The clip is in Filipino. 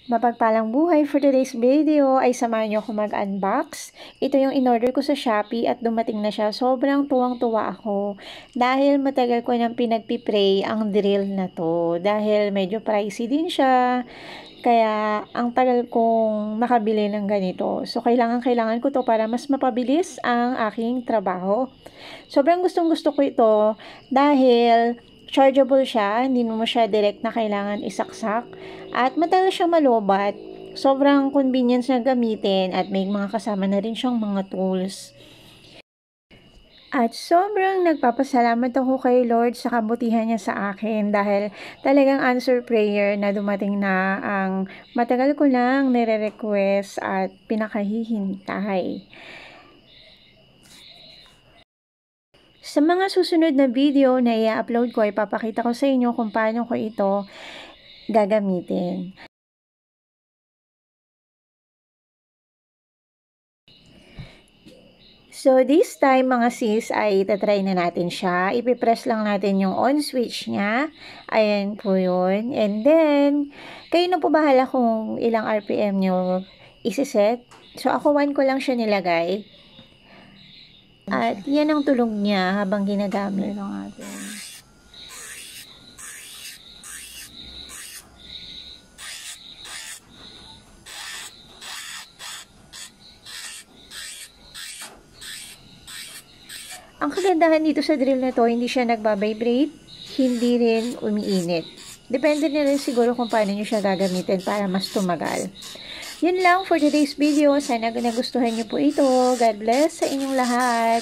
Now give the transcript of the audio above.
Mapagpalang buhay, for today's video ay samahan niyo ako mag-unbox. Ito yung in-order ko sa Shopee at dumating na siya. Sobrang tuwang-tuwa ako dahil matagal ko nang pinagpipray ang drill na to. Dahil medyo pricey din siya. Kaya ang tagal kong makabili ng ganito. So kailangan ko to para mas mapabilis ang aking trabaho. Sobrang gustong-gusto ko ito dahil chargeable siya, hindi mo siya direct na kailangan isaksak. At matagal siya malobat. Sobrang convenience na gamitin at may mga kasama na rin siyang mga tools. At sobrang nagpapasalamat ako kay Lord sa kabutihan niya sa akin dahil talagang answer prayer na dumating na ang matagal ko lang nire-request at pinakahihintay. Sa mga susunod na video na i-upload ko, ipapakita ko sa inyo kung paano ko ito gagamitin. So, this time mga sis ay itatry na natin siya. Ipipress lang natin yung on switch niya. Ayan po yun. And then, kayo na po bahala kung ilang RPM nyo isiset. So, ako 1 ko lang siya nilagay. At yan ang tulog niya habang ginagamit ng atin. Ang kagandahan dito sa drill na to, hindi siya nagbabibrate, hindi rin umiinit. Depende na rin siguro kung paano nyo siya gagamitin para mas tumagal. Yun lang for today's video. Sana nagustuhan nyo po ito. God bless sa inyong lahat.